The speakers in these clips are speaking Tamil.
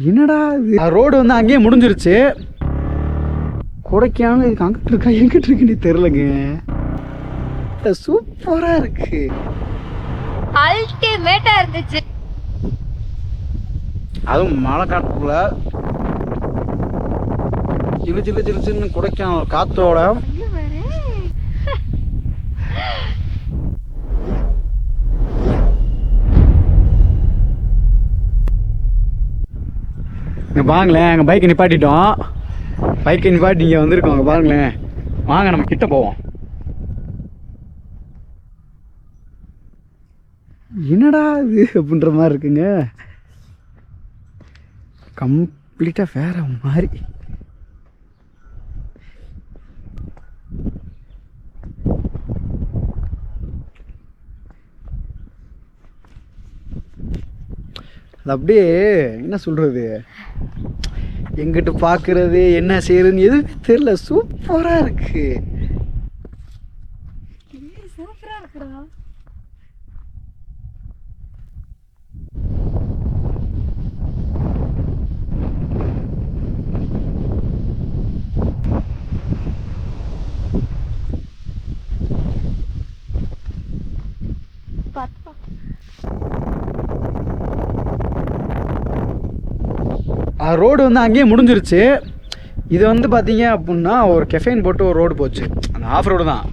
என்னடா ரோடு வந்து அங்கேயே முடிஞ்சிருச்சு. கொடைக்கானல் இதுக்கு அங்கிட்டு இருக்கா எங்கிட்டு இருக்குன்னு தெரிலங்க. சூப்பரா இருக்கு, அல்டிமேட்டா இருந்துச்சு. அதுவும் மழை காட்டுக்குள்ள சிலு சிலு சிலு சிலுன்னு கொடைக்கானல் காத்தோட இங்கே பாருங்களேன். எங்கள் பைக்கை நிப்பாட்டிட்டோம். பைக்கை நிப்பாட்டி இங்கே வந்திருக்கோம். அங்கே பாருங்களேன். வாங்க நம்ம கிட்ட போவோம். என்னடா இது அப்படின்ற மாதிரி இருக்குங்க. கம்ப்ளீட்டாக வேற மாதிரி. அது அப்படியே என்ன சொல்கிறது, எங்கிட்ட பார்க்குறது என்ன செய்யறதுன்னு எதுவுமே தெரியல. சூப்பராக இருக்கு, சூப்பரா இருக்குடா. ரோடு வந்து அங்கேயே முடிஞ்சிருச்சு. இது வந்து பார்த்தீங்க அப்படின்னா ஒரு கெஃபைன் போட்டு ஒரு ரோடு போச்சு. அந்த ஆஃப் ரோடு தான்.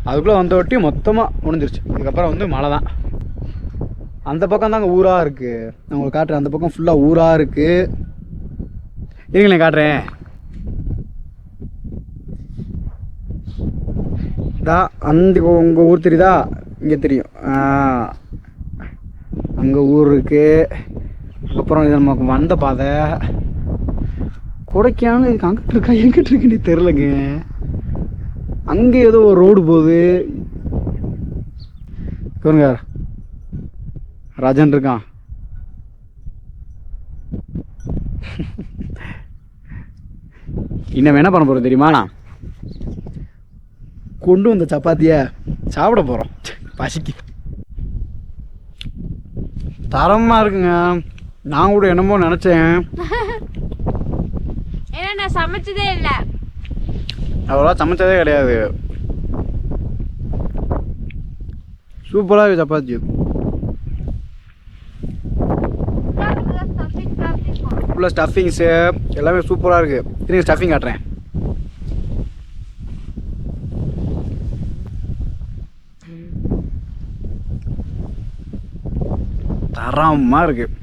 அதுக்குள்ளே வந்த ஒட்டி மொத்தமாக முடிஞ்சிருச்சு. இதுக்கப்புறம் வந்து மழை தான். அந்த பக்கம் தாங்க ஊராக இருக்குது. நான் உங்களுக்கு காட்டுறேன். அந்த பக்கம் ஃபுல்லாக ஊராக இருக்குது. இருங்களேன் காட்டுறேன். அந்த உங்கள் ஊர் தெரியுதா? இங்கே தெரியும். அங்கே ஊர் இருக்குது. அப்புறம் இது நமக்கு வந்த பாதை. கொடைக்கானல் இதுக்கு அங்கிட்டு இருக்கா எங்கிட்டு இருக்குன்னு தெரிலங்க. அங்கே ஏதோ ஒரு ரோடு போகுது. பாருங்க, ராஜன் இருக்கான். இன்னும் என்ன பண்ண போகிறோம் தெரியுமா? கொண்டு வந்த சப்பாத்தியை சாப்பிட போகிறோம். பசிக்கு தரமாக இருக்குங்க. நான் கூட என்னமோ நினச்சேன். ஏன்னா நான் சமைச்சதே இல்லை, அவ்வளோ சமைச்சதே கிடையாது. சூப்பராக இருக்குது சப்பாத்தி. ஃபுல்லாக ஸ்டஃபிங்ஸு எல்லாமே சூப்பராக இருக்குது. திரும்பி ஸ்டஃபிங் காட்டுறேன். தரமாக இருக்குது.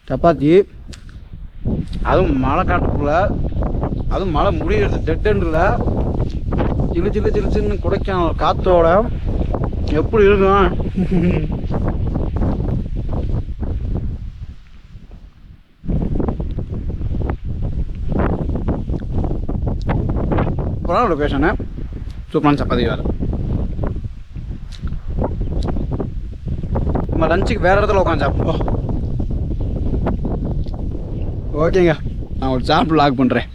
சப்பாத்தி, அதுவும் மழை காட்டுக்குள்ள, அதுவும் மழை முடிகிறது டெட் எண்டில் சிலு சிலு சிலு சிலுன்னு கொடைக்கானல் காற்றோட எப்படி இருக்கும். சூப்பரான லொக்கேஷனு, சூப்பரான சப்பாத்தி வேறு. நம்ம லஞ்சுக்கு வேறு இடத்துல உட்காந்து சாப்பிடுவோம். ஓகேங்க, நான் ஒரு சாப்பிட்டு லாக் பண்ணுறேன்.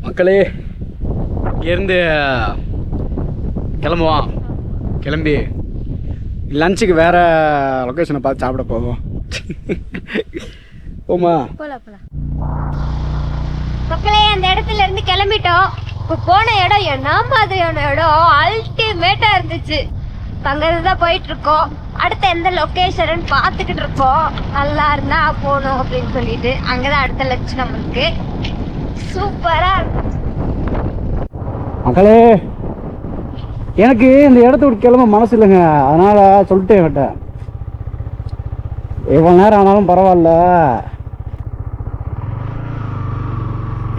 மக்களே, இங்கேருந்து கிளம்புவோம். கிளம்பி லஞ்சுக்கு வேறு லொக்கேஷனை பார்த்து சாப்பிட போவோம். போமா போலாம். மக்களே, அந்த இடத்துல இருந்து கிளம்பிட்டோம். இப்போ போன இடம் என்ன மாதிரியான இடம், அல்டிமேட்டா இருந்துச்சு. அங்கதான் போயிட்டு இருக்கோம். அடுத்த எந்த லொக்கேஷன் பார்த்துக்கிட்டு இருக்கோம். நல்லா இருந்தா போகணும் அப்படின்னு சொல்லிட்டு அங்கதான் அடுத்த லட்சம் நம்மளுக்கு. சூப்பரா இருக்கும் மக்களே. எனக்கு இந்த இடத்த விட்டு கிளம்ப மனசு இல்லைங்க. அதனால சொல்லிட்டேன் என்கிட்ட, எவ்வளோ நேரம் ஆனாலும் பரவாயில்ல,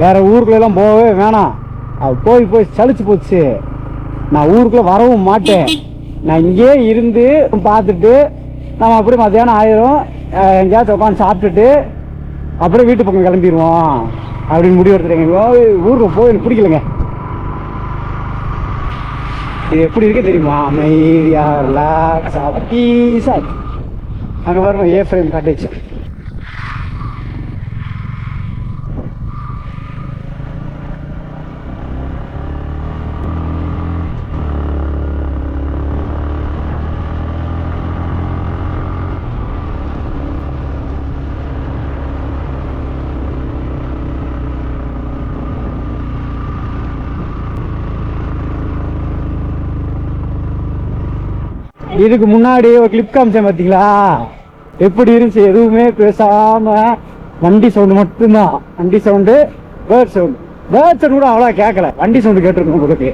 வேற ஊருக்குள்ளெல்லாம் போகவே வேணாம். அது போய் போய் சலிச்சு போச்சு. நான் ஊருக்குள்ளே வரவும் மாட்டேன். நான் இங்கே இருந்து பார்த்துட்டு நம்ம அப்படியே மத்தியானம் ஆயிரும், எங்கேயாச்சும் உட்காந்து சாப்பிட்டுட்டு அப்படியே வீட்டு பக்கம் கிளம்பிடுவோம் அப்படின்னு முடிவு எடுத்துட்டேங்க. ஊருக்கு போய் எனக்கு பிடிக்கலங்க. இது எப்படி இருக்கு தெரியுமா? அமைதியா ரிலாக்ஸா பீஸா. அங்கே பாருங்க, ஏ ஃப்ரேம் காட்டேச்சு. இதுக்கு முன்னாடி ஒரு கிளிப் காமிச்சேன் பார்த்தீங்களா, எப்படி இருந்துச்சு? எதுவுமே பேசாம வண்டி சவுண்டு மட்டும்தான். வண்டி sound, bird sound. Bird sound கூட அவ்வளோ கேட்கல, வண்டி சவுண்டு கேட்டிருக்கோம் உங்களுக்கு.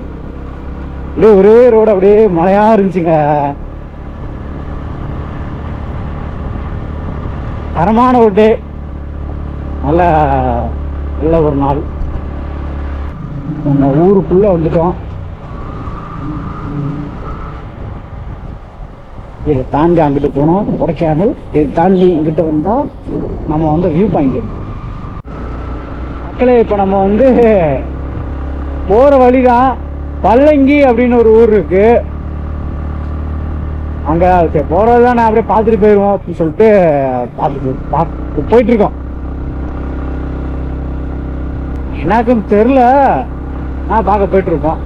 அப்படியே ஒரே ரோடு அப்படியே மழையா இருந்துச்சுங்க. தரமான ஒரு டே, நல்ல நல்ல ஒரு நாள். நம்ம ஊருக்குள்ள வந்துட்டோம். இதை தாண்டி அங்கிட்டு போனோம் கொடைக்கானல். இதை தாண்டி இங்கிட்ட வந்தா நம்ம வந்து வியூ பாயிண்ட். மக்களே, இப்போ நம்ம வந்து போற வழிதான். பல்லங்கி அப்படின்னு ஒரு ஊர் இருக்கு. அங்க போறதுதான் நான் அப்படியே பார்த்துட்டு போயிடுவோம் அப்படின்னு சொல்லிட்டு பார்த்துட்டு போயிட்டு இருக்கோம். எனக்கும் தெரியல, நான் பார்க்க போயிட்டு இருக்கோம்.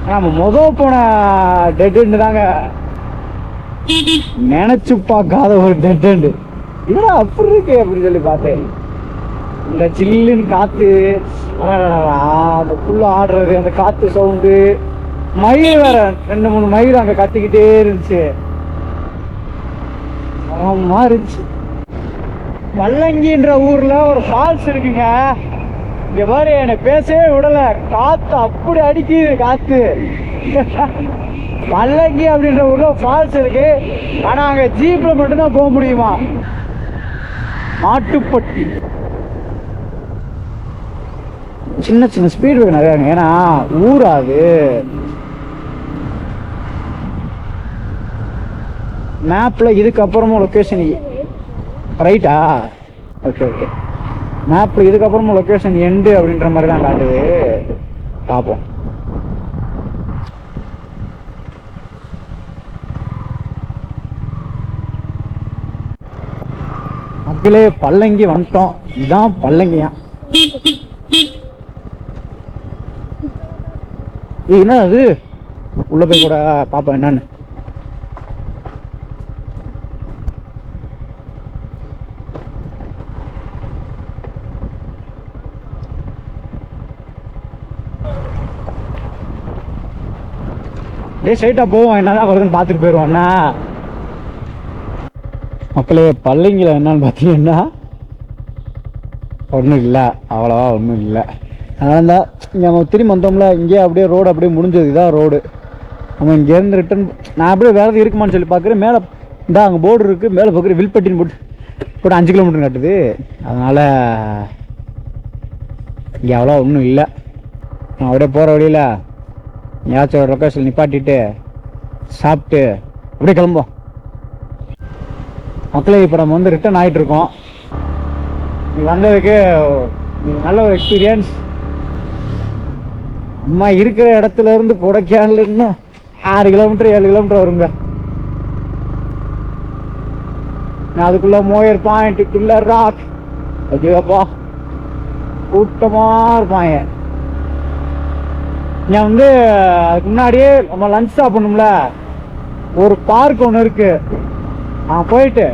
நம்ம முதல் போன டெட் எண்டு தாங்க, நினைச்சு பார்க்காத ஒரு டெட் எண்டு. இதெல்லாம் அப்படி இருக்கு அப்படின்னு சொல்லி பார்த்தேன். இந்த சில்லுன்னு காத்து, அந்த புல்ல ஆடுறது, அந்த காத்து சவுண்டு, மயில் வேற 2-3 மயில் அங்க கத்திக்கிட்டே இருந்துச்சு. ஆமா இருந்துச்சு. பல்லங்கின்ற ஊர்ல ஒரு ஃபால்ஸ் இருக்குங்க. இங்க பாரு, என்னை பேசவே விடல, காத்து அப்படி அடிக்குது காத்து. பல்லங்கி அப்படின்ற ஊர்ல ஃபால்ஸ் இருக்கு. ஆனா அங்க ஜீப்ல மட்டும்தான் போக முடியுமா. மாட்டுப்பட்டி சின்ன சின்ன ஸ்பீட் பிரேக் நிறைய. ஏன்னா ஊராது. மேப்ல இதுக்கப்புறமும் லொக்கேஷன் ரைட்டா? Okay okay. மேப்ல இதுக்கப்புறமும் லொக்கேஷன் எண்டு அப்படின்ற மாதிரி தான் காட்டுது. பார்ப்போம். மக்களே, பல்லங்கி வந்துட்டோம். இதுதான் பல்லங்கியா? என்ன அது? உள்ள போய் கூட பாப்போம் என்னன்னு. ஸ்ட்ரைட்டா போவோம், என்னதான் வருதுன்னு பார்த்துட்டு போயிடுவோம். மக்களே, பல்லங்கில என்னன்னு பார்த்தீங்கன்னா ஒன்றும் இல்லை, அவ்வளோவா ஒன்றும் இல்லை. அதனால தான் இங்கே நம்ம திரும்பி வந்தோம்ல, இங்கே அப்படியே ரோடு அப்படியே முடிஞ்சது. இதான் ரோடு. நம்ம இங்கேருந்து ரிட்டன் நான் அப்படியே வேறு இருக்குமான்னு சொல்லி பார்க்குறேன். மேலே இந்த அங்கே போர்டு இருக்குது, மேலே பார்க்குற வில்பட்டின்னு போட்டு 5 கிலோமீட்டர் காட்டுது. அதனால் இங்கே அவ்வளோ ஒன்றும் இல்லை. நான் அப்படியே போகிற வழியில் ஏதாச்சும் ஒரு லொக்கேஷன் நிப்பாட்டிட்டு சாப்பிட்டு அப்படியே கிளம்போம். மக்களே, இப்போ நம்ம வந்து ரிட்டர்ன் ஆகிட்டுருக்கோம். நீ வந்ததுக்கு நல்ல ஒரு எக்ஸ்பீரியன்ஸ். அம்மா இருக்கிற இடத்துல இருந்து கொடைக்கானல் இன்னும் 6 கிலோமீட்டர் 7 கிலோமீட்டர் வருங்க. நான் அதுக்குள்ள மோயர் பாயிண்ட்டுக்குள்ள ராக் ஓகேப்பா, கூட்டமா இருப்பாங்க. நான் வந்து அதுக்கு முன்னாடியே நம்ம லஞ்ச் சாப்பிடணும்ல, ஒரு பார்க் ஒன்று இருக்கு. போயிட்டு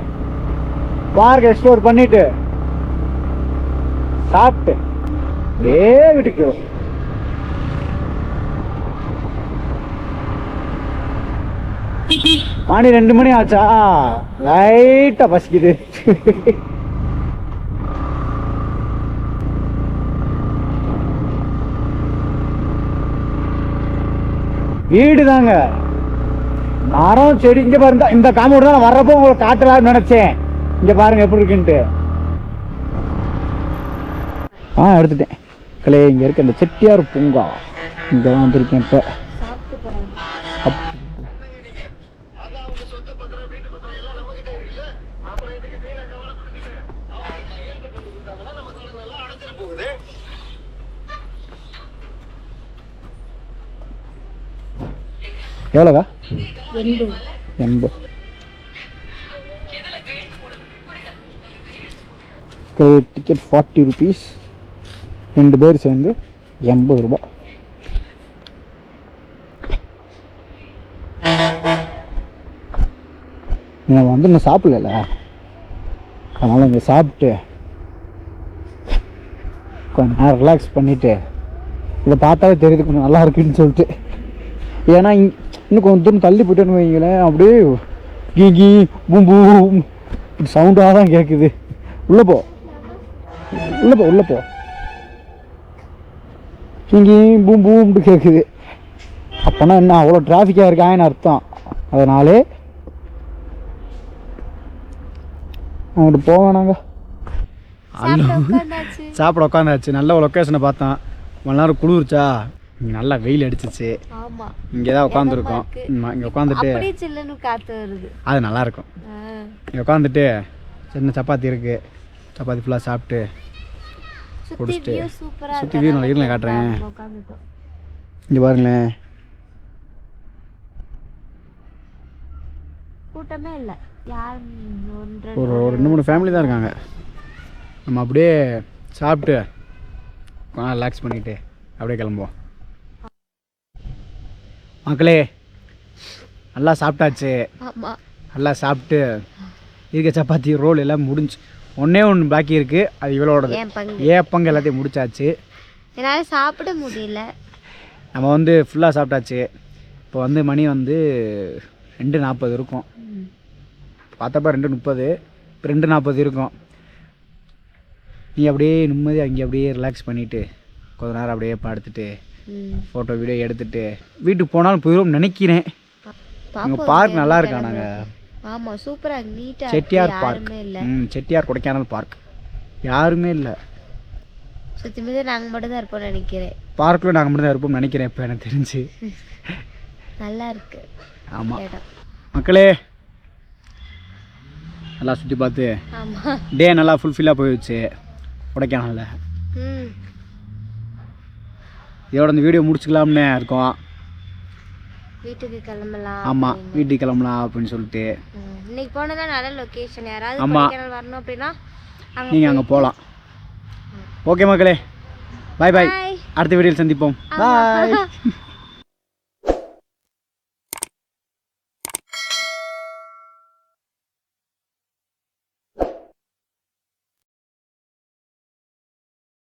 பார்க் எக்ஸ்ப்ளோர் பண்ணிட்டு சாப்பிட்டு வீட்டுக்கு மணி 2 மணி ஆச்சா, லைட்டா பசிக்குது. வீடு தாங்க, மரம் செடி. இங்க பாருங்க, இந்த காம்பவுண்ட் தான் வர்றப்போ உங்களுக்கு காட்டலாம்னு நினைச்சேன். இங்க பாருங்க எப்படி இருக்குன்ட்டு. எடுத்துட்டேன். கலே, இங்க இருக்க இந்த செட்டியார் பூங்கா, இங்க தான் வந்திருக்கேன் இப்ப. எவ்வளோவா? 80. Ticket 40 rupees. 2 பேர் சேர்ந்து 80 ரூபாய். நம்ம வந்து இன்னும் சாப்பிடல, அதனால் இங்கே சாப்பிட்டு கொஞ்சம் நேரம் ரிலாக்ஸ் பண்ணிவிட்டு இதை பார்த்தாவே தெரியுது கொஞ்சம் நல்லா இருக்குன்னு சொல்லிட்டு. ஏன்னா இன்னும் கொஞ்சம் தூரம் தள்ளி போயிட்டேன்னு வைங்களேன், அப்படியே கீ கீ பூம் பூம் சவுண்டாக தான் கேட்குது. உள்ளே போ உள்ளே போ உள்ளே போ, கீ பூம் பூம்ட்டு கேட்குது. அப்போனா என்ன அவ்வளோ டிராஃபிக்காக இருக்காங்கன்னு அர்த்தம். அதனாலே அங்கிட்டு போவேன். நாங்கள் சாப்பிட உட்காந்தாச்சு. நல்ல ஒரு லொக்கேஷனை பார்த்தோம். மணி நேரம் குளிர்ச்சா, இங்கே நல்லா வெயில் அடிச்சிச்சு. இங்கே தான் உட்காந்துருக்கோம். இங்கே உட்காந்துட்டு அது நல்லாயிருக்கும். இங்கே உட்காந்துட்டு சின்ன சப்பாத்தி இருக்குது, சப்பாத்தி ஃபுல்லாக சாப்பிட்டு குடிச்சிட்டு சுற்றி வியூ நல்லா இருங்களேன் காட்டுறேன். இங்கே பாருங்களேன், கூட்டமே இல்லை, ஒரு 2-3 ஃபேமிலி தான் இருக்காங்க. நம்ம அப்படியே சாப்பிட்டு கொஞ்சம் ரிலாக்ஸ் பண்ணிவிட்டு அப்படியே கிளம்புவோம். மக்களே நல்லா சாப்பிட்டாச்சு. நல்லா சாப்பிட்டு இருக்க சப்பாத்தி ரோல் எல்லாம் முடிஞ்சு, ஒன்றே ஒன்று பாக்கி இருக்குது, அது இவளோடது. ஏன் பங்கு எல்லாத்தையும் முடிச்சாச்சு. என்னால் சாப்பிட முடியல. நம்ம வந்து ஃபுல்லாக சாப்பிட்டாச்சு. இப்போ வந்து மணி வந்து 2:40 இருக்கும். பார்த்தப்ப 2:30, 2:40 இருக்கும். நீ அப்படியே நிம்மதியாக அங்கே அப்படியே ரிலாக்ஸ் பண்ணிவிட்டு கொஞ்ச நேரம் அப்படியே படுத்துட்டு ஃபோட்டோ வீடியோ எடுத்துட்டு வீட்டுக்கு போனாலும் போயிடும் நினைக்கிறேன். உங்கள் பார்க் நல்லா இருக்கா? நாங்கள் ஆமாம், சூப்பராக நீட்டாக செட்டியார் பார்க். செட்டியார் கொடைக்கானல் பார்க் யாருமே இல்லை. சுற்றி மீது நாங்கள் மட்டும் தான் இருப்போம்னு நினைக்கிறேன். பார்க்கில் நாங்கள் மட்டும் தான் இருப்போம்னு நினைக்கிறேன். இப்போ எனக்கு தெரிஞ்சு நல்லா இருக்கு. ஆமாம் மக்களே, நல்லா சுற்றி பார்த்து டே நல்லா ஃபுல்ஃபில்லாக போயிடுச்சு கொடைக்கானலில். இதோட இந்த வீடியோ முடிச்சுக்கலாம்னு இருக்கோம். வீட்டுக்கு கிளம்பலாம். ஆமாம், வீட்டுக்கு கிளம்பலாம் அப்படின்னு சொல்லிட்டு. இன்னைக்கு போனதா நல்ல லொக்கேஷன். யாராவது கொடைக்கானல் வரணும் அப்படின்னா நீங்கள் அங்கே போகலாம். ஓகே மக்களே, பாய் பாய். அடுத்த வீடியோவில் சந்திப்போம். பாய்.